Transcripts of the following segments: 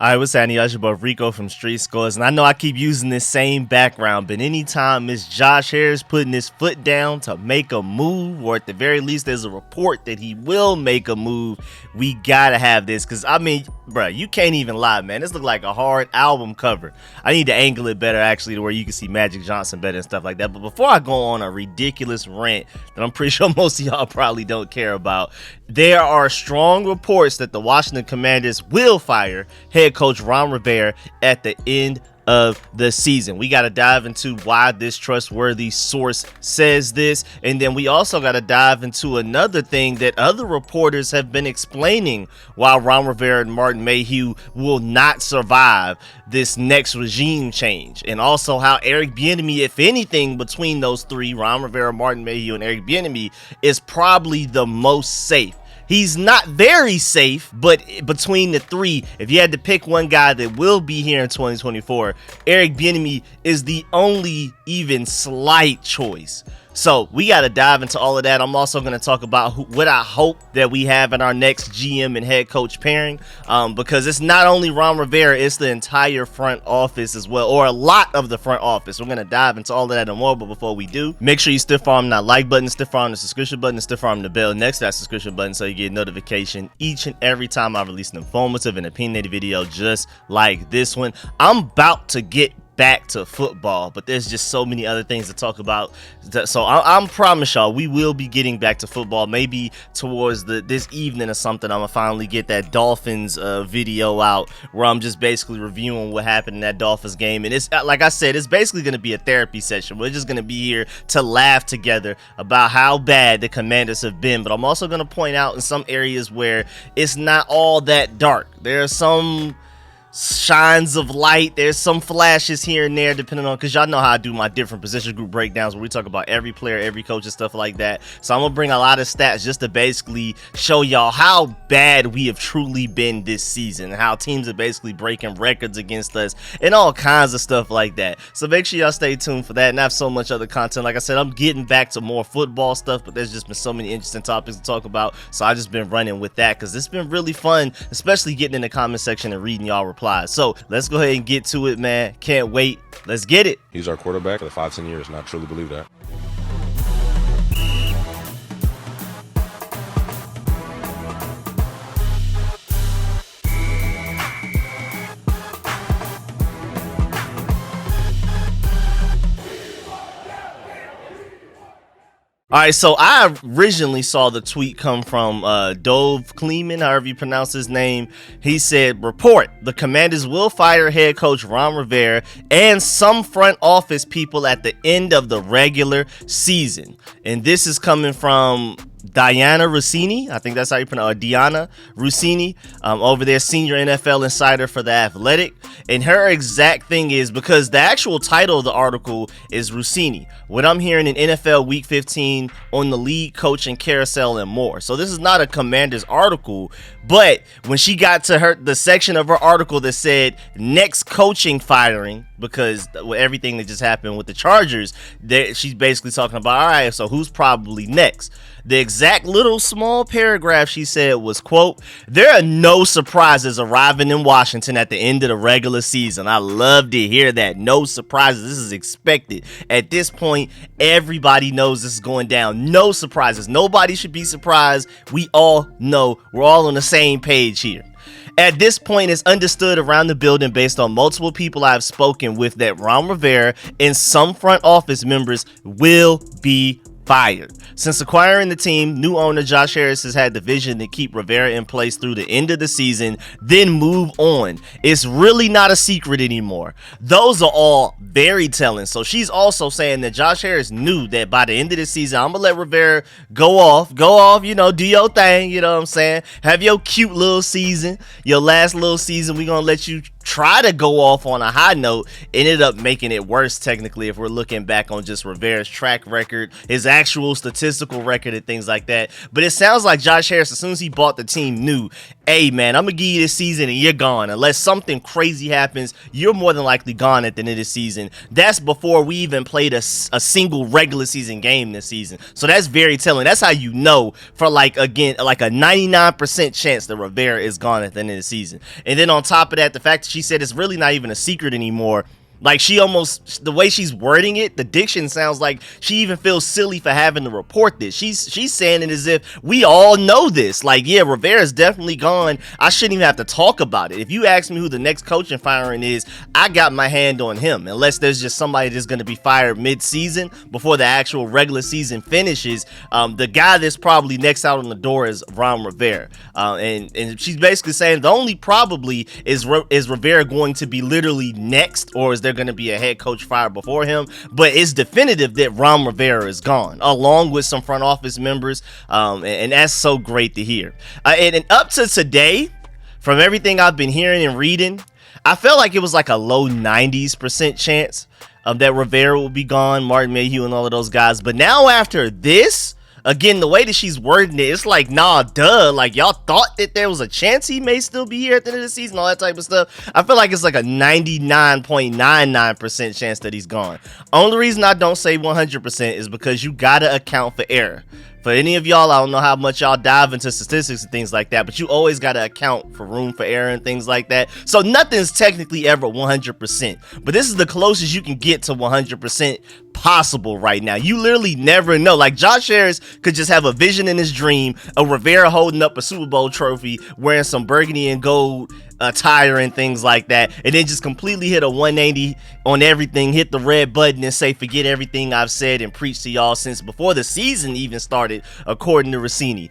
Alright, what's happening? Y'all? It's your boy Rico from RicoScores, and I know I keep using this same background, but anytime Miss Josh Harris putting his foot down to make a move, or at the very least there's a report that he will make a move, we gotta have this, because I mean, bruh, you can't even lie, man. This look like a hard album cover. I need to angle it better, actually, to where you can see Magic Johnson better and stuff like that. But before I go on a ridiculous rant that I'm pretty sure most of y'all probably don't care about, there are strong reports that the Washington Commanders will fire head coach Ron Rivera at the end of the season. We got to dive into why this trustworthy source says this, and then we also got to dive into another thing that other reporters have been explaining why Ron Rivera and Martin Mayhew will not survive this next regime change, and also how Eric Bieniemy, if anything between those three, Ron Rivera, Martin Mayhew, and Eric Bieniemy, is probably the most safe. He's not very safe, but between the three, if you had to pick one guy that will be here in 2024, Eric Bieniemy is the only even slight choice. So we got to dive into all of that. I'm also going to talk about what I hope that we have in our next GM and head coach pairing, because it's not only Ron Rivera, it's the entire front office as well, or a lot of the front office. We're going to dive into all of that and more, but before we do, make sure you stiff arm that like button, stiff arm the subscription button, and stiff arm the bell next to that subscription button so you get notification each and every time I release an informative and opinionated video just like this one. I'm about to get back to football, but there's just so many other things to talk about. So I promise y'all we will be getting back to football, maybe towards this evening or something. I'm gonna finally get that Dolphins video out where I'm just basically reviewing what happened in that Dolphins game, and it's like I said, it's basically gonna be a therapy session. We're just gonna be here to laugh together about how bad the Commanders have been, but I'm also gonna point out in some areas where it's not all that dark. There are some shines of light, there's some flashes here and there depending on, because y'all know how I do my different position group breakdowns where we talk about every player, every coach, and stuff like that. So I'm gonna bring a lot of stats just to basically show y'all how bad we have truly been this season, and how teams are basically breaking records against us and all kinds of stuff like that. So make sure y'all stay tuned for that, and I have so much other content. Like I said, I'm getting back to more football stuff, but there's just been so many interesting topics to talk about, so I just been running with that because it's been really fun, especially getting in the comment section and reading y'all replies. So let's go ahead and get to it, man. Can't wait. Let's get it. He's our quarterback for the 5-10 years, and I truly believe that. All right, so I originally saw the tweet come from Dove Kleeman, however you pronounce his name. He said, report, the Commanders will fire head coach Ron Rivera and some front office people at the end of the regular season. And this is coming from Diana Rossini, I think that's how you pronounce it, Diana Rossini, over there, senior NFL insider for The Athletic. And her exact thing is, because the actual title of the article is Rossini, what I'm hearing in NFL Week 15 on the league coaching carousel and more. So this is not a Commanders article, but when she got to the section of her article that said next coaching firing, because with everything that just happened with the Chargers, she's basically talking about, all right, so who's probably next? The exact little small paragraph she said was, quote, there are no surprises arriving in Washington at the end of the regular season. I love to hear that. No surprises. This is expected. At this point, everybody knows this is going down. No surprises. Nobody should be surprised. We all know. We're all on the same page here. At this point, it's understood around the building based on multiple people I've spoken with that Ron Rivera and some front office members will be fired. Since acquiring the team, new owner Josh Harris has had the vision to keep Rivera in place through the end of the season, then move on. It's really not a secret anymore. Those are all very telling. So she's also saying that Josh Harris knew that by the end of the season, I'm gonna let Rivera go off, you know, do your thing, you know what I'm saying? Have your cute little season, your last little season. We're gonna let you try to go off on a high note, ended up making it worse technically if we're looking back on just Rivera's track record, his actual statistical record and things like that. But it sounds like Josh Harris, as soon as he bought the team, knew, hey man, I'm gonna give you this season and you're gone. Unless something crazy happens, you're more than likely gone at the end of the season. That's before we even played a single regular season game this season. So that's very telling. That's how you know for like a 99% chance that Rivera is gone at the end of the season. And then on top of that, the fact that she said it's really not even a secret anymore. Like, she almost, the way she's wording it, the diction sounds like she even feels silly for having to report this. She's saying it as if we all know this. Like, yeah, Rivera's definitely gone. I shouldn't even have to talk about it. If you ask me who the next coaching firing is, I got my hand on him. Unless there's just somebody that's going to be fired mid-season before the actual regular season finishes. The guy that's probably next out on the door is Ron Rivera. And she's basically saying the only probably is Rivera going to be literally next, or is there going to be a head coach fired before him? But it's definitive that Ron Rivera is gone, along with some front office members, and that's so great to hear. And up to today, from everything I've been hearing and reading, I felt like it was like a low 90% chance that Rivera will be gone, Martin Mayhew and all of those guys. But now after this, again, the way that she's wording it, it's like, nah, duh. Like, y'all thought that there was a chance he may still be here at the end of the season, all that type of stuff. I feel like it's like a 99.99% chance that he's gone. Only reason I don't say 100% is because you gotta account for error. For any of y'all, I don't know how much y'all dive into statistics and things like that, but you always got to account for room for error and things like that. So nothing's technically ever 100%, but this is the closest you can get to 100% possible right now. You literally never know. Like, Josh Harris could just have a vision in his dream of Rivera holding up a Super Bowl trophy, wearing some burgundy and gold attire and things like that, and then just completely hit a 180 on everything, hit the red button and say, forget everything I've said and preached to y'all since before the season even started, according to Rossini.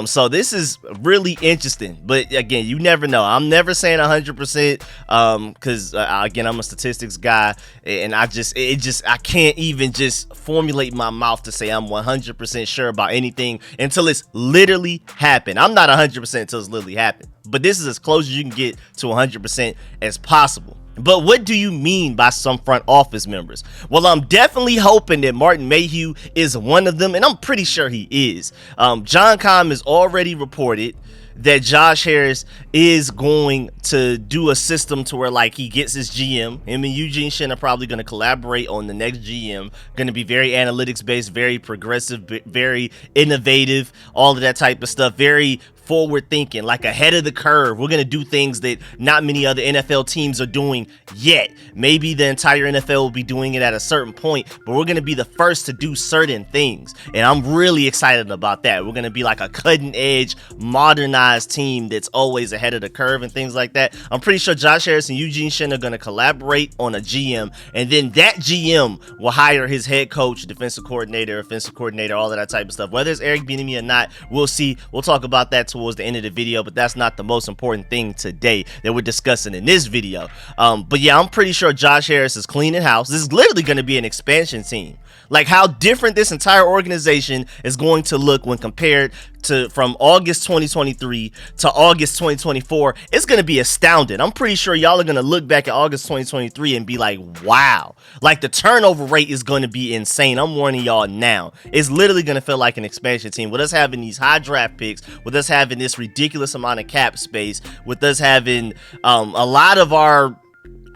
So this is really interesting, but again, you never know. I'm never saying 100% because again, I'm a statistics guy, and I can't even just formulate my mouth to say I'm 100% sure about anything until it's literally happened. I'm not 100% until it's literally happened, but this is as close as you can get to 100% as possible. But what do you mean by some front office members? Well, I'm definitely hoping that Martin Mayhew is one of them, and I'm pretty sure he is. John Comm has already reported that Josh Harris is going to do a system to where, like, he gets his GM. Him and Eugene Shen are probably going to collaborate on the next GM. Going to be very analytics based, very progressive, very innovative, all of that type of stuff. Very forward thinking, like ahead of the curve. We're going to do things that not many other NFL teams are doing yet. Maybe the entire NFL will be doing it at a certain point, but we're going to be the first to do certain things. And I'm really excited about that. We're going to be like a cutting edge, modernized team that's always ahead of the curve and things like that. I'm pretty sure Josh Harris and Eugene Shen are going to collaborate on a GM, and then that GM will hire his head coach, defensive coordinator, offensive coordinator, all of that type of stuff. Whether it's Eric Bieniemy or not, we'll see. We'll talk about that towards the end of the video, but that's not the most important thing today that we're discussing in this video. But yeah, I'm pretty sure Josh Harris is cleaning house. This is literally going to be an expansion team. Like, how different this entire organization is going to look when compared to from August 2023 to August 2024, it's going to be astounding. I'm pretty sure y'all are going to look back at August 2023 and be like, wow, like the turnover rate is going to be insane. I'm warning y'all now. It's literally going to feel like an expansion team with us having these high draft picks, with us having this ridiculous amount of cap space, with us having a lot of our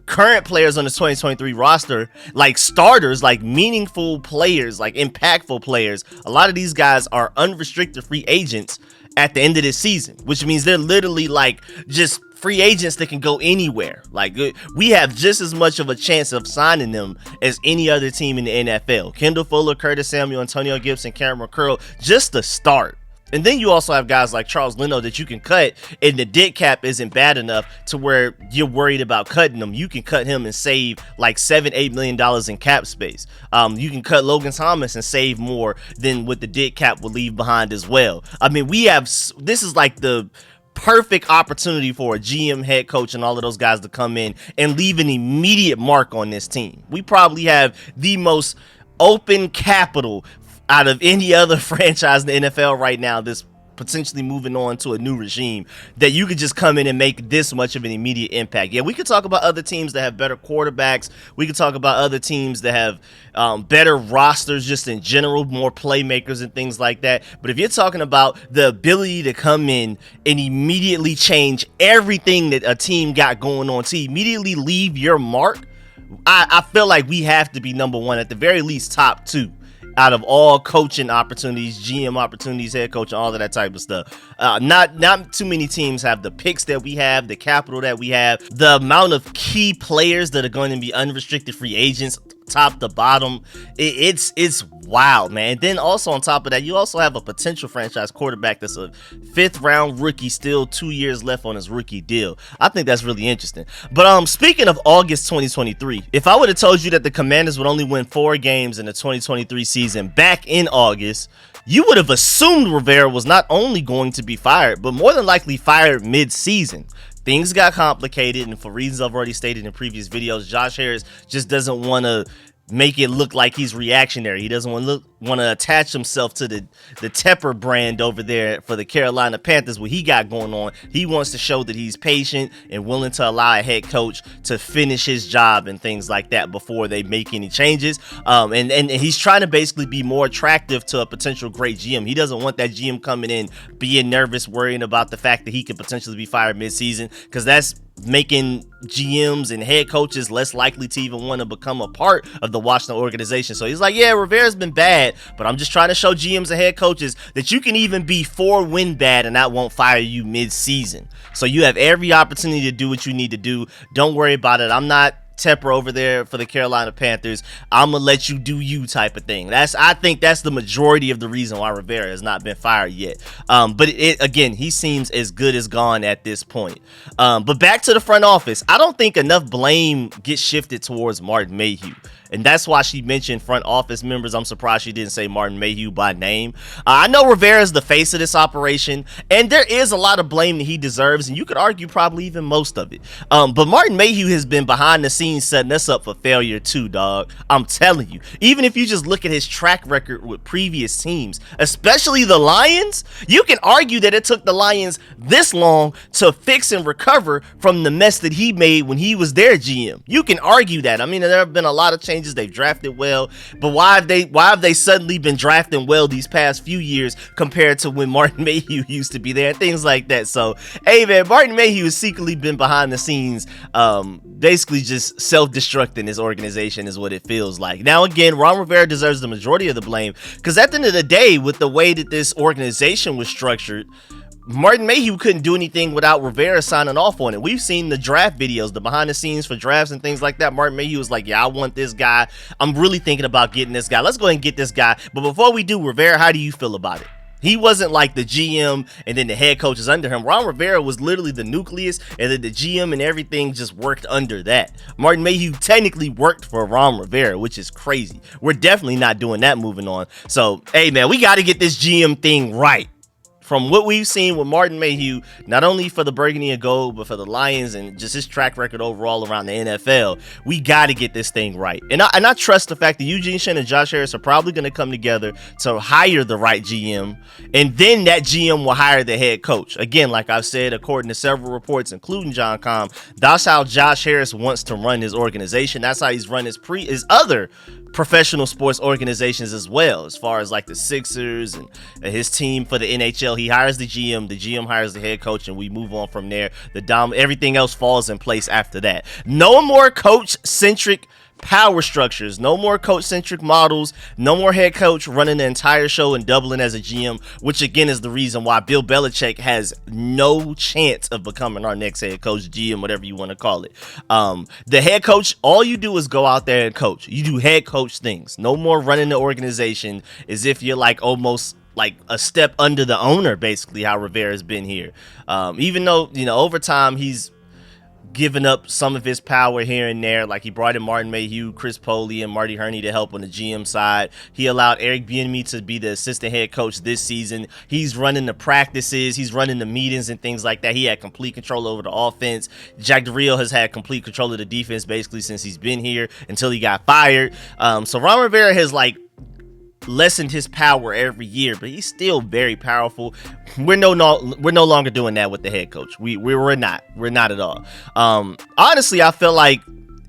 current players on the 2023 roster, like starters, like meaningful players, like impactful players. A lot of these guys are unrestricted free agents at the end of this season, which means they're literally like just free agents that can go anywhere. Like, we have just as much of a chance of signing them as any other team in the NFL. Kendall Fuller, Curtis Samuel, Antonio Gibson, Karen McCurl, just to start. And then you also have guys like Charles Leno that you can cut, and the dead cap isn't bad enough to where you're worried about cutting them. You can cut him and save like $7-8 million in cap space. You can cut Logan Thomas and save more than what the dead cap will leave behind as well. I mean, this is like the perfect opportunity for a GM, head coach, and all of those guys to come in and leave an immediate mark on this team. We probably have the most open capital out of any other franchise in the NFL right now this potentially moving on to a new regime, that you could just come in and make this much of an immediate impact. Yeah, we could talk about other teams that have better quarterbacks. We could talk about other teams that have better rosters just in general, more playmakers and things like that. But if you're talking about the ability to come in and immediately change everything that a team got going on, to immediately leave your mark, I feel like we have to be number one, at the very least top two, out of all coaching opportunities, GM opportunities, head coach, all of that type of stuff. Not too many teams have the picks that we have, the capital that we have, the amount of key players that are going to be unrestricted free agents, top to bottom. It's wild, man. And then also on top of that, you also have a potential franchise quarterback that's a 5th round rookie, still 2 years left on his rookie deal. I think that's really interesting. But speaking of August 2023, if I would have told you that the Commanders would only win 4 games in the 2023 season back in August, you would have assumed Rivera was not only going to be fired, but more than likely fired mid-season. Things got complicated, and for reasons I've already stated in previous videos, Josh Harris just doesn't want to make it look like he's reactionary. He doesn't want to attach himself to the Tepper brand over there for the Carolina Panthers, what he got going on. He wants to show that he's patient and willing to allow a head coach to finish his job and things like that before they make any changes. And he's trying to basically be more attractive to a potential great GM. He doesn't want that GM coming in being nervous, worrying about the fact that he could potentially be fired mid-season, because that's making GMs and head coaches less likely to even want to become a part of the Washington organization. So he's like, yeah, Rivera's been bad, but I'm just trying to show GMs and head coaches that you can even be 4-win bad and I won't fire you mid-season. So you have every opportunity to do what you need to do. Don't worry about it. I'm not Tepper over there for the Carolina Panthers. I'm gonna let you do you type of thing. I think that's the majority of the reason why Rivera has not been fired yet. But again, he seems as good as gone at this point. But back to the front office, I don't think enough blame gets shifted towards Martin Mayhew. And that's why she mentioned front office members. I'm surprised she didn't say Martin Mayhew by name. I know Rivera is the face of this operation, and there is a lot of blame that he deserves, and you could argue probably even most of it. But Martin Mayhew has been behind the scenes setting us up for failure too, dog. I'm telling you. Even if you just look at his track record with previous teams, especially the Lions, you can argue that it took the Lions this long to fix and recover from the mess that he made when he was their GM. You can argue that. I mean, there have been a lot of changes. They've drafted well, but why have they suddenly been drafting well these past few years compared to when Martin Mayhew used to be there and things like that? So, hey man, Martin Mayhew has secretly been behind the scenes, basically just self-destructing his organization is what it feels like. Now again, Ron Rivera deserves the majority of the blame, because at the end of the day, with the way that this organization was structured, Martin Mayhew couldn't do anything without Rivera signing off on it. We've seen the draft videos, the behind the scenes for drafts and things like that. Martin Mayhew was like, yeah, I want this guy. I'm really thinking about getting this guy. Let's go ahead and get this guy. But before we do, Rivera, how do you feel about it? He wasn't like the GM and then the head coaches under him. Ron Rivera was literally the nucleus, and then the GM and everything just worked under that. Martin Mayhew technically worked for Ron Rivera, which is crazy. We're definitely not doing that moving on. So, hey man, we got to get this GM thing right. From what we've seen with Martin Mayhew, not only for the Burgundy and Gold, but for the Lions and just his track record overall around the NFL, we got to get this thing right. And I trust the fact that Eugene Shen and Josh Harris are probably going to come together to hire the right GM, and then that GM will hire the head coach. Again, like I've said, according to several reports, including John Com, that's how Josh Harris wants to run his organization. That's how he's run his other professional sports organizations as well, as far as like the Sixers and his team for the NHL. He hires the GM hires the head coach, and we move on from there. Everything else falls in place after that. No more coach-centric power structures, no more coach-centric models, no more head coach running the entire show and doubling as a GM, which again is the reason why Bill Belichick has no chance of becoming our next head coach, GM, whatever you want to call it. The head coach, all you do is go out there and coach. You do head coach things. No more running the organization as if you're like almost like a step under the owner, basically how Rivera's been here. Even though, over time he's given up some of his power here and there. Like he brought in Martin Mayhew, Chris Poley, and Marty Herney to help on the GM side. He allowed Eric Bieniemy to be the assistant head coach this season. He's running the practices, he's running the meetings and things like that. He had complete control over the offense. Jack Del Rio has had complete control of the defense basically since he's been here until he got fired. So Ron Rivera has like lessened his power every year, but he's still very powerful. We're no longer doing that with the head coach. We're not at all. Honestly, I feel like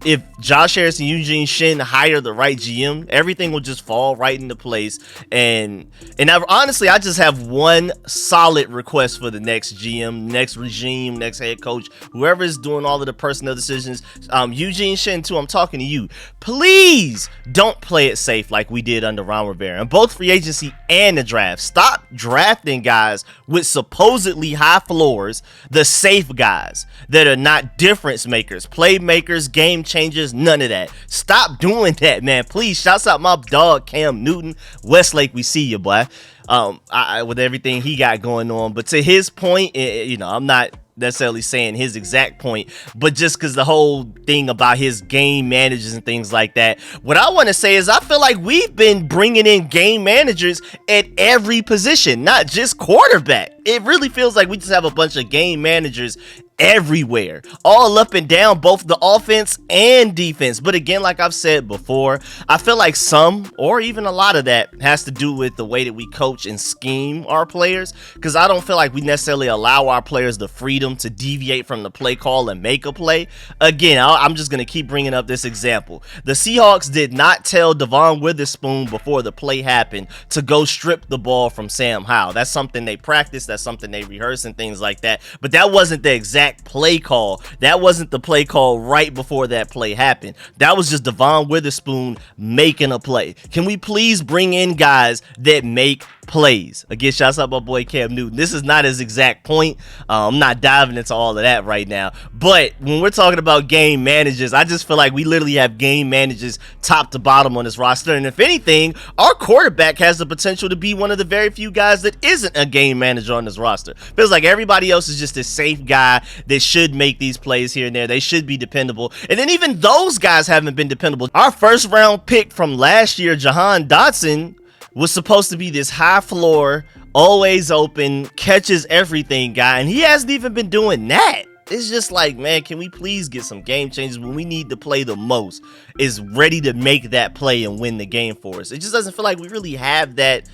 if Josh Harris and Eugene Shin hire the right GM, everything will just fall right into place. And I just have one solid request for the next GM, next regime, next head coach, whoever is doing all of the personnel decisions. Eugene Shin too, I'm talking to you. Please don't play it safe like we did under Ron Rivera in both free agency and the draft. Stop drafting guys with supposedly high floors, the safe guys that are not difference makers, playmakers, game changers, none of that. Stop doing that, man. Please. Shouts out my dog Cam Newton. Westlake, we see you, boy. With everything he got going on. But to his point, I'm not necessarily saying his exact point, but just because the whole thing about his game managers and things like that, what I want to say is I feel like we've been bringing in game managers at every position, not just quarterback. It really feels like we just have a bunch of game managers everywhere, all up and down both the offense and defense. But again, like I've said before, I feel like some or even a lot of that has to do with the way that we coach and scheme our players, because I don't feel like we necessarily allow our players the freedom to deviate from the play call and make a play. Again, I'm just going to keep bringing up this example. The Seahawks did not tell Devon Witherspoon before the play happened to go strip the ball from Sam Howell. That's something they practice, that's something they rehearse and things like that, but that wasn't the exact play call. That wasn't the play call right before that play happened. That was just Devon Witherspoon making a play. Can we please bring in guys that make plays? Again, shouts out my boy Cam Newton. This is not his exact point. I'm not diving into all of that right now, but when we're talking about game managers, I just feel like we literally have game managers top to bottom on this roster, and if anything, our quarterback has the potential to be one of the very few guys that isn't a game manager on this roster. Feels like everybody else is just a safe guy that should make these plays here and there. They should be dependable, and then even those guys haven't been dependable. Our first round pick from last year, Jahan Dotson, was supposed to be this high floor, always open, catches everything guy, and he hasn't even been doing that. It's just like, man, can we please get some game changes when we need to play the most, is ready to make that play and win the game for us? It just doesn't feel like we really have that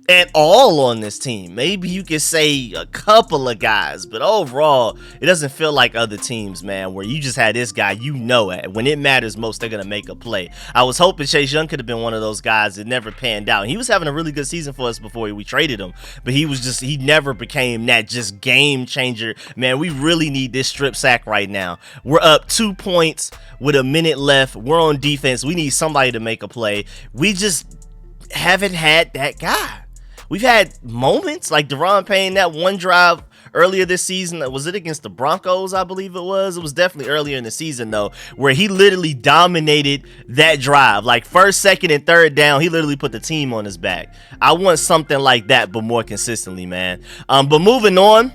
at all on this team. Maybe you could say a couple of guys, but overall, it doesn't feel like other teams, man, where you just had this guy, when it matters most, they're going to make a play. I was hoping Chase Young could have been one of those guys that never panned out. He was having a really good season for us before we traded him, but he never became that just game changer. Man, we really need this strip sack right now. We're up 2 points with a minute left. We're on defense. We need somebody to make a play. We just haven't had that guy. We've had moments like Deron Payne, that one drive earlier this season. Was it against the Broncos? I believe it was. It was definitely earlier in the season, though, where he literally dominated that drive. Like first, second, and third down, he literally put the team on his back. I want something like that, but more consistently, man. But moving on,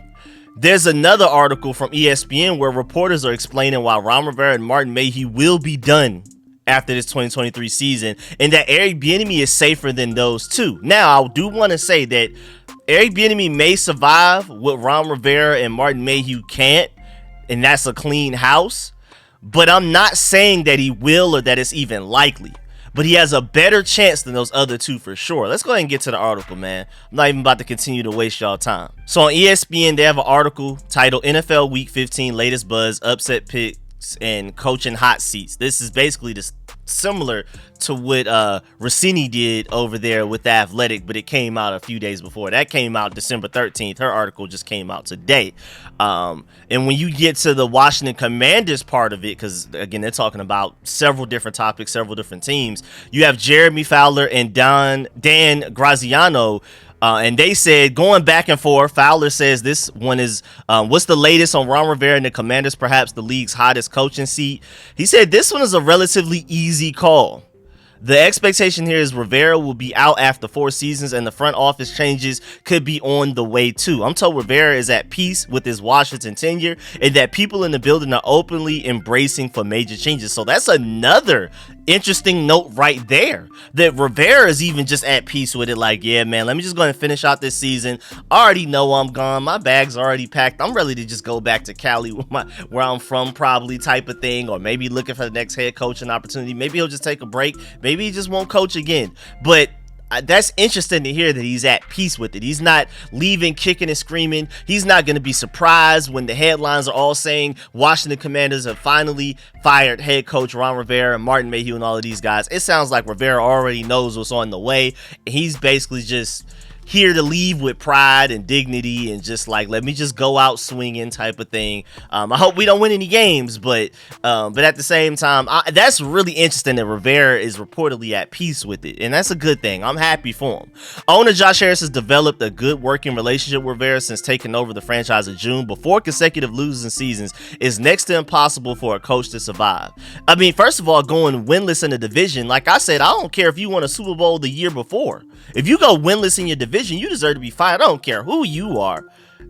there's another article from ESPN where reporters are explaining why Ron Rivera and Martin Mayhew will be done after this 2023 season, and that Eric Bieniemy is safer than those two. Now, I do want to say that Eric Bieniemy may survive what Ron Rivera and Martin Mayhew can't, and that's a clean house, but I'm not saying that he will or that it's even likely. But he has a better chance than those other two for sure. Let's go ahead and get to the article, man. I'm not even about to continue to waste y'all time. So on ESPN, they have an article titled NFL Week 15 Latest Buzz, Upset Picks, and Coaching Hot Seats. This is basically just similar to what Rossini did over there with The Athletic, but it came out a few days before. That came out December 13th. Her article just came out today. And when you get to the Washington Commanders part of it, because again, they're talking about several different topics, several different teams, you have Jeremy Fowler and Dan Graziano. And they said, going back and forth, Fowler says this one is, what's the latest on Ron Rivera and the Commanders, perhaps the league's hottest coaching seat? He said this one is a relatively easy call. The expectation here is Rivera will be out after 4 seasons, and the front office changes could be on the way too. I'm told Rivera is at peace with his Washington tenure, and that people in the building are openly embracing for major changes. So that's another interesting note right there, that Rivera is even just at peace with it. Like, yeah, man, let me just go and finish out this season. I already know I'm gone. My bag's already packed. I'm ready to just go back to Cali, where I'm from, probably, type of thing, or maybe looking for the next head coaching opportunity. Maybe he'll just take a break. Maybe he just won't coach again. But that's interesting to hear that he's at peace with it. He's not leaving kicking and screaming. He's not going to be surprised when the headlines are all saying Washington Commanders have finally fired head coach Ron Rivera and Martin Mayhew and all of these guys. It sounds like Rivera already knows what's on the way. He's basically just here to leave with pride and dignity and just like, let me just go out swinging type of thing. I hope we don't win any games, but at the same time, that's really interesting that Rivera is reportedly at peace with it, and that's a good thing. I'm happy for him. Owner Josh Harris has developed a good working relationship with Rivera since taking over the franchise in June, but 4 consecutive losing seasons is next to impossible for a coach to survive. I mean, first of all, going winless in the division, like I said, I don't care if you won a Super Bowl the year before. If you go winless in your division, you deserve to be fired. I don't care who you are.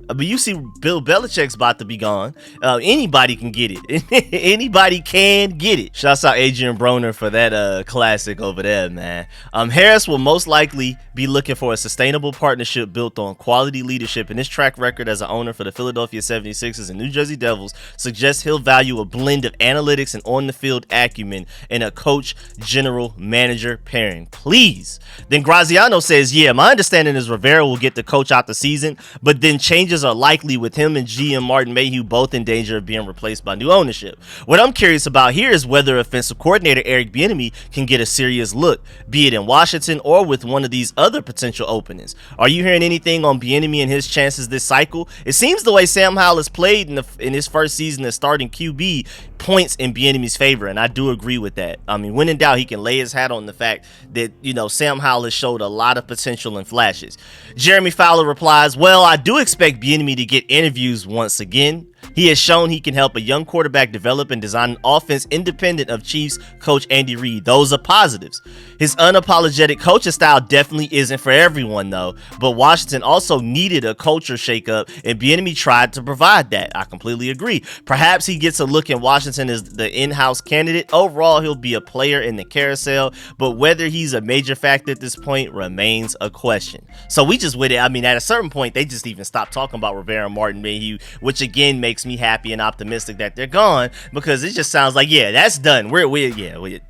But you see Bill Belichick's about to be gone. Anybody can get it. Anybody can get it. Shouts out Adrian Broner for that classic over there, man. Harris will most likely be looking for a sustainable partnership built on quality leadership, and his track record as an owner for the Philadelphia 76ers and New Jersey Devils suggests he'll value a blend of analytics and on-the-field acumen in a coach-general manager pairing. Please. Then Graziano says, yeah, my understanding is Rivera will get the coach out the season, but then changes are likely with him and GM Martin Mayhew both in danger of being replaced by new ownership. What I'm curious about here is whether offensive coordinator Eric Bieniemy can get a serious look, be it in Washington or with one of these other potential openings. Are you hearing anything on Bieniemy and his chances this cycle? It seems the way Sam Howell has played in his first season as starting QB points in Bieniemy's favor, and I do agree with that. I mean, when in doubt, he can lay his hat on the fact that, Sam Howell has showed a lot of potential and flashes. Jeremy Fowler replies, well, I do expect Bieniemy to get interviews once again. He has shown he can help a young quarterback develop and design an offense independent of Chiefs coach Andy Reid. Those are positives. His unapologetic coaching style definitely isn't for everyone, though. But Washington also needed a culture shakeup, and Bieniemy tried to provide that. I completely agree. Perhaps he gets a look in Washington as the in-house candidate. Overall, he'll be a player in the carousel, but whether he's a major factor at this point remains a question. So we just with it. I mean, at a certain point, they just even stopped talking about Rivera and Martin Mayhew, which again makes me happy and optimistic that they're gone, because it just sounds like, yeah, that's done.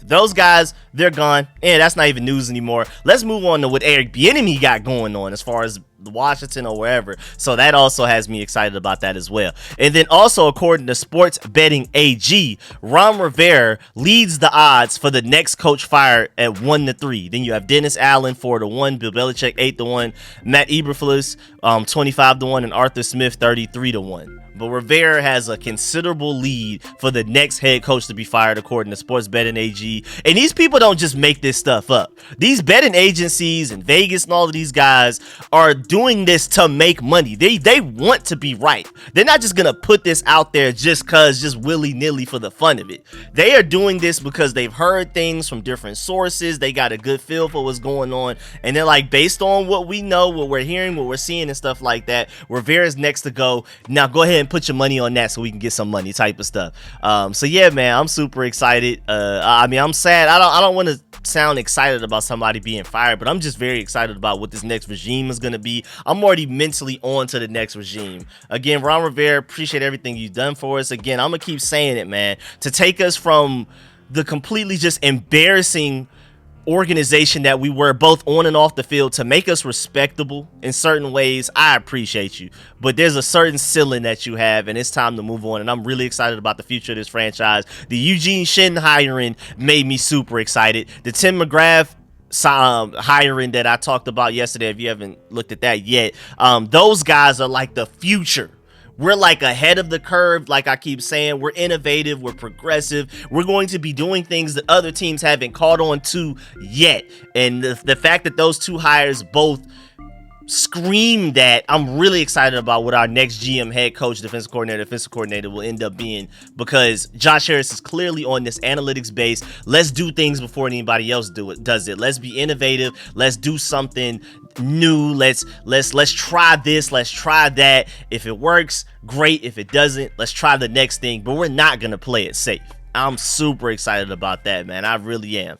Those guys, they're gone, and that's not even news anymore. Let's move on to what Eric Bieniemy got going on as far as Washington or wherever. So that also has me excited about that as well. And then also, according to Sports Betting AG, Ron Rivera leads the odds for the next coach fired at 1-3. Then you have Dennis Allen 4-1, Bill Belichick 8-1, Matt Eberflus 25-1, and Arthur Smith 33-1. But Rivera has a considerable lead for the next head coach to be fired, according to Sports Betting AG. And these people don't just make this stuff up. These betting agencies and Vegas and all of these guys are doing this to make money. They want to be right. They're not just gonna put this out there just willy-nilly for the fun of it. They are doing this because they've heard things from different sources. They got a good feel for what's going on, and they're like, based on what we know, what we're hearing, what we're seeing and stuff like that, Rivera's next to go. Now go ahead and put your money on that so we can get some money type of stuff. So yeah, man, I'm super excited. I mean, I'm sad. I don't want to sound excited about somebody being fired, but I'm just very excited about what this next regime is going to be. I'm already mentally on to the next regime. Again, Ron Rivera, appreciate everything you've done for us. Again, I'm going to keep saying it, man, to take us from the completely just embarrassing organization that we were both on and off the field to make us respectable in certain ways. I appreciate you, but there's a certain ceiling that you have, and it's time to move on. And I'm really excited about the future of this franchise. The Eugene Shin hiring made me super excited. The Tim McGrath hiring that I talked about yesterday, if you haven't looked at that yet, those guys are like the future. We're like ahead of the curve, like I keep saying. We're innovative, we're progressive. We're going to be doing things that other teams haven't caught on to yet. And the fact that those two hires both scream that, I'm really excited about what our next GM, head coach, defensive coordinator will end up being, because Josh Harris is clearly on this analytics base. Let's do things before anybody else does it. Let's be innovative. Let's do something new. Let's try this. Let's try that. If it works, great. If it doesn't, let's try the next thing. But we're not gonna play it safe. I'm super excited about that, man. I really am.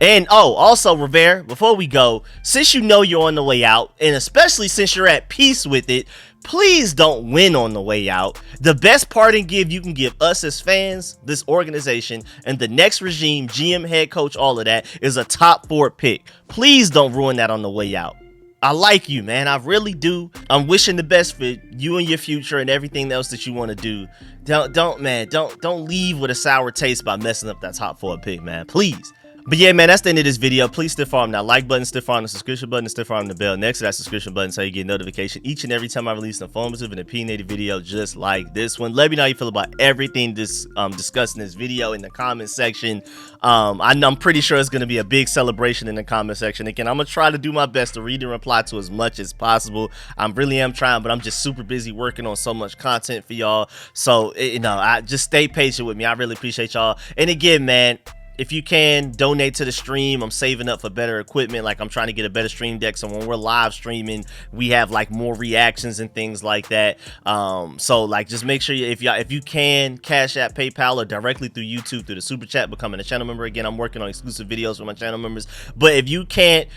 And also Rivera, before we go, since you know you're on the way out, and especially since you're at peace with it, please don't win on the way out. The best parting gift you can give us as fans, this organization, and the next regime, GM, head coach, all of that, is a top 4 pick. Please don't ruin that on the way out. I like you, man. I really do. I'm wishing the best for you and your future and everything else that you want to do. Don't leave with a sour taste by messing up that top 4 pick, man. Please. But yeah, man, that's the end of this video. Please stiff arm that like button, stiff arm the subscription button, and stiff arm the bell next to that subscription button so you get notification each and every time I release an informative and opinionated video just like this one. Let me know how you feel about everything discussed in this video in the comment section. I'm pretty sure it's going to be a big celebration in the comment section. Again, I'm going to try to do my best to read and reply to as much as possible. I really am trying, but I'm just super busy working on so much content for y'all. So, I just stay patient with me. I really appreciate y'all. And again, man, if you can donate to the stream, I'm saving up for better equipment. Like, I'm trying to get a better stream deck, so when we're live streaming, we have like more reactions and things like that. So like, just make sure if you can, Cash App, PayPal, or directly through YouTube through the super chat, becoming a channel member. Again, I'm working on exclusive videos for my channel members. But if you can't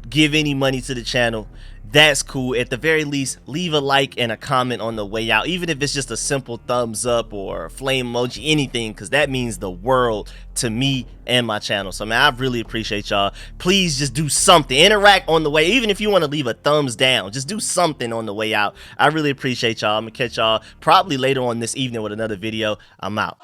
give any money to the channel, that's cool. At the very least, leave a like and a comment on the way out, even if it's just a simple thumbs up or a flame emoji, anything, because that means the world to me and my channel. So man, I really appreciate y'all. Please just do something, interact on the way. Even if you want to leave a thumbs down, just do something on the way out. I really appreciate y'all. I'm gonna catch y'all probably later on this evening with another video. I'm out.